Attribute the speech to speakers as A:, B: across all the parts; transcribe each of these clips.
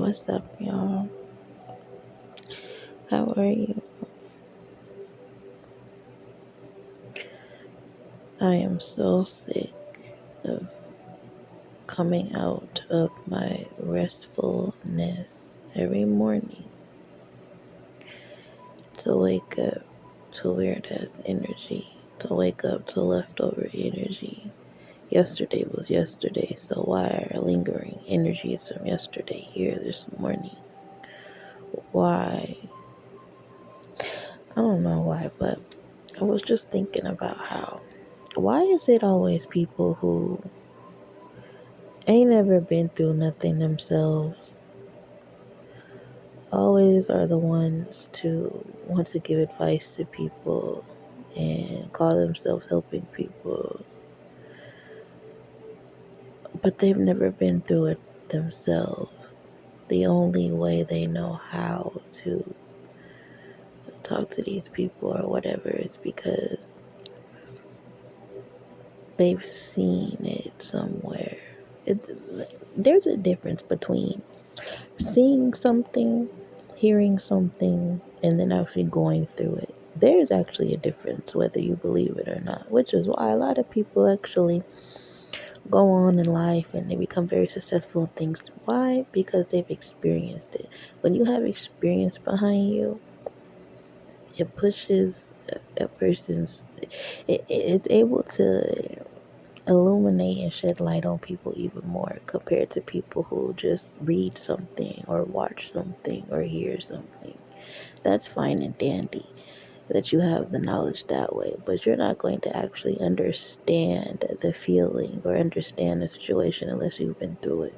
A: What's up, y'all? How are you? I am so sick of coming out of my restfulness every morning to wake up to weird ass energy, to wake up to leftover energy. Yesterday was yesterday, so why are lingering energies from yesterday here this morning? Why? I don't know why, but I was just thinking about why is it always people who ain't never been through nothing themselves always are the ones to want to give advice to people and call themselves helping people, but they've never been through it themselves. The only way they know how to talk to these people or whatever is because they've seen it somewhere. There's a difference between seeing something, hearing something, and then actually going through it. There's actually a difference whether you believe it or not, which is why a lot of people actually go on in life and they become very successful in things. Why? Because they've experienced it. When you have experience behind you, it pushes a person's, it's able to illuminate and shed light on people even more compared to people who just read something or watch something or hear something. That's fine and dandy that you have the knowledge that way, but you're not going to actually understand the feeling or understand the situation unless you've been through it.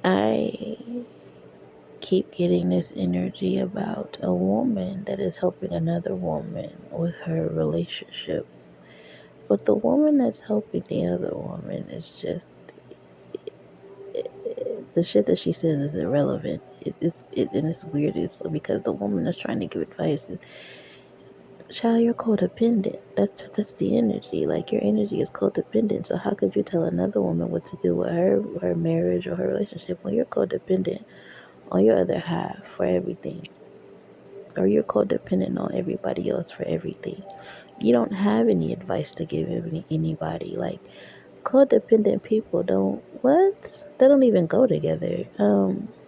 A: I keep getting this energy about a woman that is helping another woman with her relationship. But the woman that's helping the other woman is just the shit that she says is irrelevant. And it's weird. It's because the woman that's trying to give advice is, child, you're codependent. That's the energy. Like your energy is codependent. So how could you tell another woman what to do with her marriage or her relationship when you're codependent on your other half for everything, or you're codependent on everybody else for everything? You don't have any advice to give anybody. Like codependent people don't what? They don't even go together.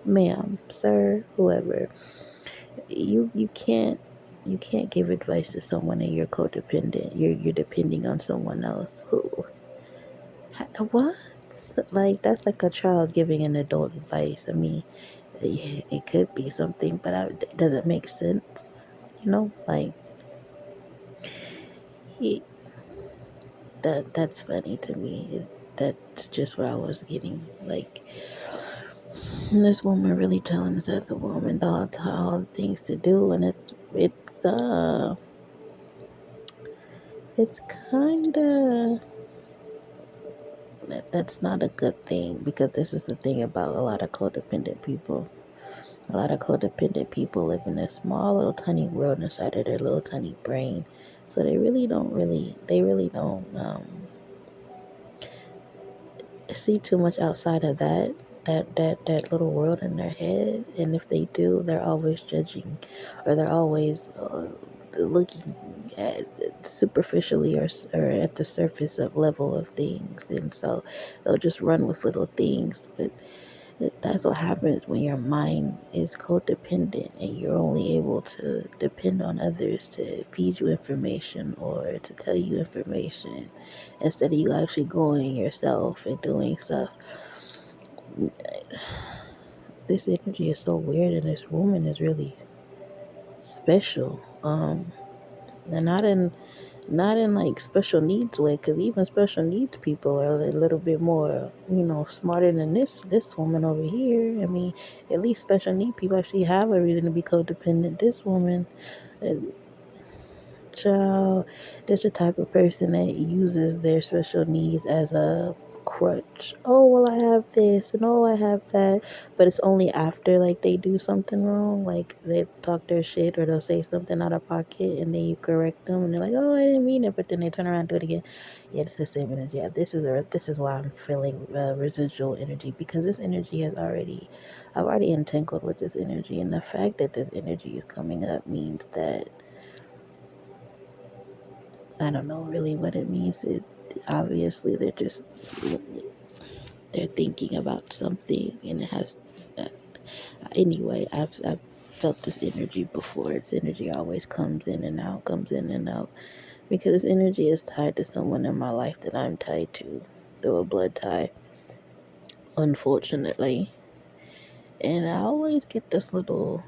A: Ma'am, sir, whoever. You can't give advice to someone and you're codependent. You're depending on someone else. Who? What? Like that's like a child giving an adult advice. I mean, it could be something, but does it make sense? Like he, that's funny to me. That's just what I was getting. Like this woman really telling this other woman all the things to do, and it's kind of that's not a good thing, because this is the thing about a lot of codependent people. A lot of codependent people live in a small little tiny world inside of their little tiny brain, so they really don't see too much outside of that little world in their head. And if they do, they're always judging, or they're always looking at superficially, or at the surface of level of things, and so they'll just run with little things. But that's what happens when your mind is codependent and you're only able to depend on others to feed you information or to tell you information instead of you actually going yourself and doing stuff. This energy is so weird, and this woman is really special. And not in like special needs way, because even special needs people are a little bit more, smarter than this woman over here. I mean, at least special need people actually have a reason to be codependent. This woman, uh, child, this the type of person that uses their special needs as a crutch. Oh, well, I have this and oh, I have that. But it's only after like they do something wrong, like they talk their shit or they'll say something out of pocket and then you correct them and they're like, oh, I didn't mean it. But then they turn around and do it again. Yeah, it's the same energy. Yeah, this is why I'm feeling residual energy because this energy I've already entangled with this energy. And the fact that this energy is coming up means that I don't know really what it means. Obviously they're thinking about something and it has uh, anyway. I've felt this energy before. Its energy always comes in and out because this energy is tied to someone in my life that I'm tied to through a blood tie, unfortunately. And I always get this little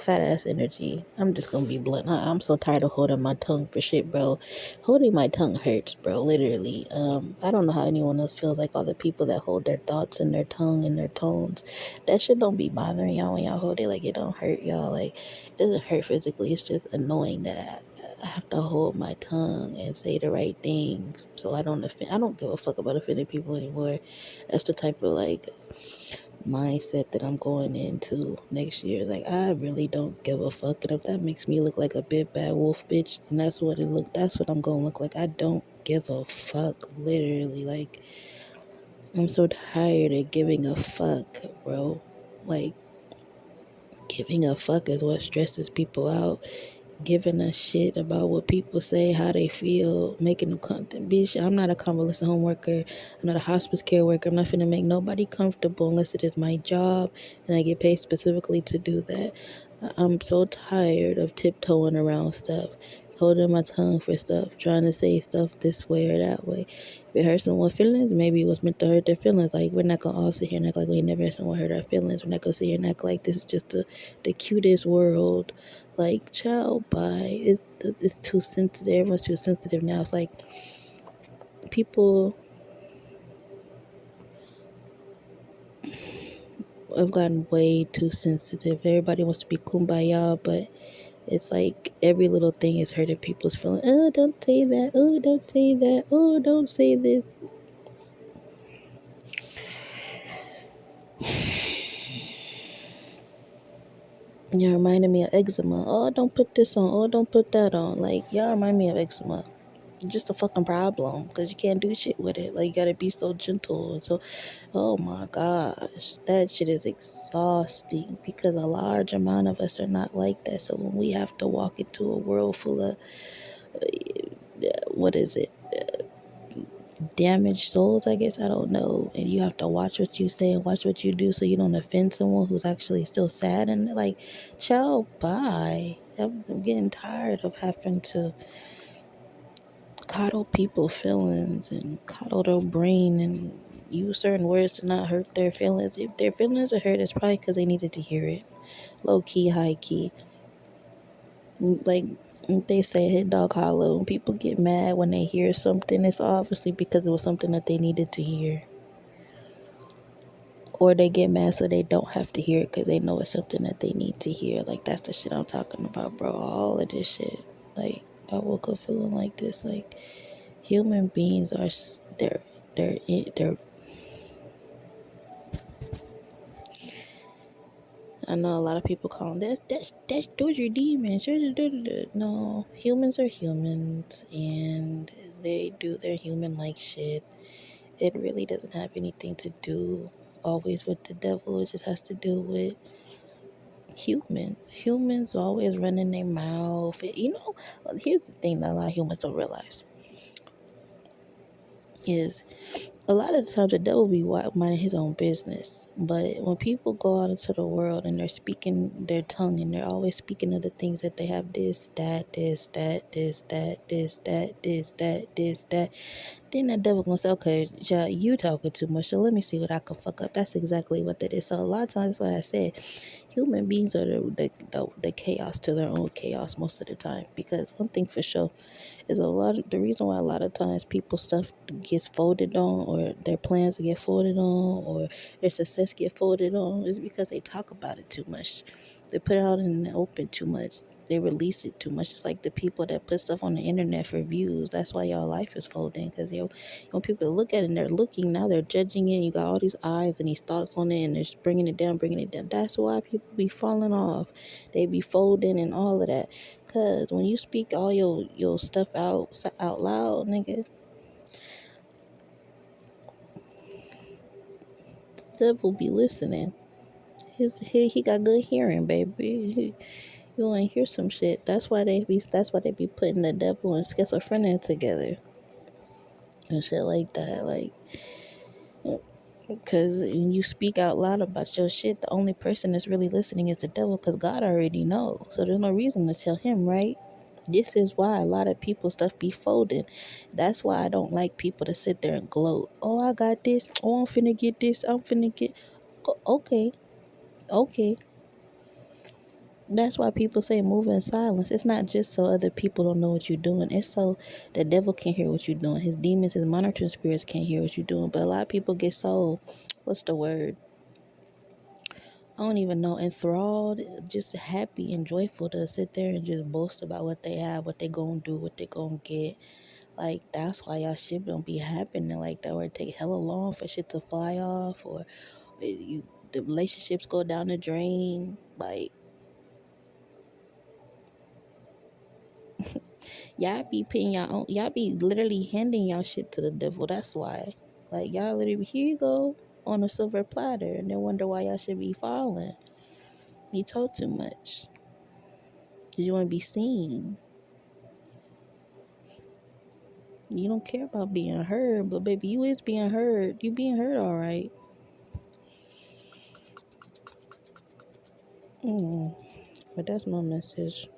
A: fat ass energy. I'm just gonna be blunt. I'm so tired of holding my tongue for shit, bro. Holding my tongue hurts, bro. Literally. I don't know how anyone else feels like all the people that hold their thoughts in their tongue and their tones. That shit don't be bothering y'all when y'all hold it. Like it don't hurt y'all. Like it doesn't hurt physically. It's just annoying that I have to hold my tongue and say the right things so I don't offend. I don't give a fuck about offending people anymore. That's the type of like mindset that I'm going into next year. Like I really don't give a fuck. And if that makes me look like a big bad wolf bitch, then that's what I'm gonna look like. I don't give a fuck. Literally. Like I'm so tired of giving a fuck, bro. Like giving a fuck is what stresses people out. Giving a shit about what people say, how they feel, making them content. Bitch, I'm not a convalescent home worker. I'm not a hospice care worker. I'm not finna make nobody comfortable unless it is my job and I get paid specifically to do that. I'm so tired of tiptoeing around stuff, holding my tongue for stuff, trying to say stuff this way or that way. If it hurts someone's feelings, maybe it was meant to hurt their feelings. Like, we're not gonna all sit here and act like we never had someone hurt our feelings. We're not gonna sit here and act like this is just the cutest world. Like, child, bye. It's too sensitive. Everyone's too sensitive now. It's like people have gotten way too sensitive. Everybody wants to be kumbaya, but it's like every little thing is hurting people's feelings. Oh, don't say that. Oh, don't say that. Oh, don't say this. Y'all reminding me of eczema. Oh, don't put this on. Oh, don't put that on. Like, y'all remind me of eczema. Just a fucking problem because you can't do shit with it. Like, you gotta be so gentle and so. Oh my gosh, that shit is exhausting because a large amount of us are not like that. So when we have to walk into a world full of what is it? Damaged souls, I guess. I don't know. And you have to watch what you say and watch what you do so you don't offend someone who's actually still sad and like, child, bye. I'm getting tired of having to coddle people's feelings and coddle their brain and use certain words to not hurt their feelings. If their feelings are hurt, it's probably because they needed to hear it. Low key, high key. Like they say, hit dog hollow. When people get mad when they hear something, it's obviously because it was something that they needed to hear. Or they get mad so they don't have to hear it because they know it's something that they need to hear. Like, that's the shit I'm talking about, bro. All of this shit. Like, I woke up feeling like this. Like, human beings are they're I know a lot of people call them that's those are demons. No, humans are humans and they do their human like shit. It really doesn't have anything to do always with the devil. It just has to do with humans always running their mouth. You know, here's the thing that a lot of humans don't realize is a lot of the times the devil be minding his own business. But when people go out into the world and they're speaking their tongue and they're always speaking of the things that they have this, that, this, that, this, that, this, that, this, that, this, that, then the devil gonna say, okay, child, you talking too much, so let me see what I can fuck up. That's exactly what that is. So a lot of times, like I said, human beings are the chaos to their own chaos most of the time. Because one thing for sure is a lot of the reason why a lot of times people's stuff gets folded on or their plans get folded on or their success get folded on is because they talk about it too much. They put it out in the open too much. They release it too much. It's like the people that put stuff on the internet for views. That's why y'all life is folding. Because people look at it and they're looking, now they're judging it. You got all these eyes and these thoughts on it, and they're just bringing it down, bringing it down. That's why people be falling off. They be folding and all of that. Because when you speak all your stuff out loud, nigga, the devil be listening. He got good hearing, baby. You want to hear some shit. That's why they be putting the devil and schizophrenia together and shit like that. Like, because when you speak out loud about your shit, the only person that's really listening is the devil, because God already knows. So there's no reason to tell him, right? This is why a lot of people stuff be folding. That's why I don't like people to sit there and gloat. Oh, I got this. Oh, I'm finna get this. I'm finna get. Okay, okay. That's why people say move in silence. It's not just so other people don't know what you're doing. It's so the devil can't hear what you're doing. His demons, his monitoring spirits can't hear what you're doing. But a lot of people get so, what's the word? I don't even know, enthralled, just happy and joyful to sit there and just boast about what they have, what they gonna do, what they gonna get. Like, that's why y'all shit don't be happening like that, or it take hella long for shit to fly off, or the relationships go down the drain. Like, y'all be literally handing y'all shit to the devil. That's why. Like, y'all literally, here you go, on a silver platter, and then wonder why y'all should be falling. You talk too much. You want to be seen. You don't care about being heard, but baby, you is being heard. You being heard, all right. But that's my message.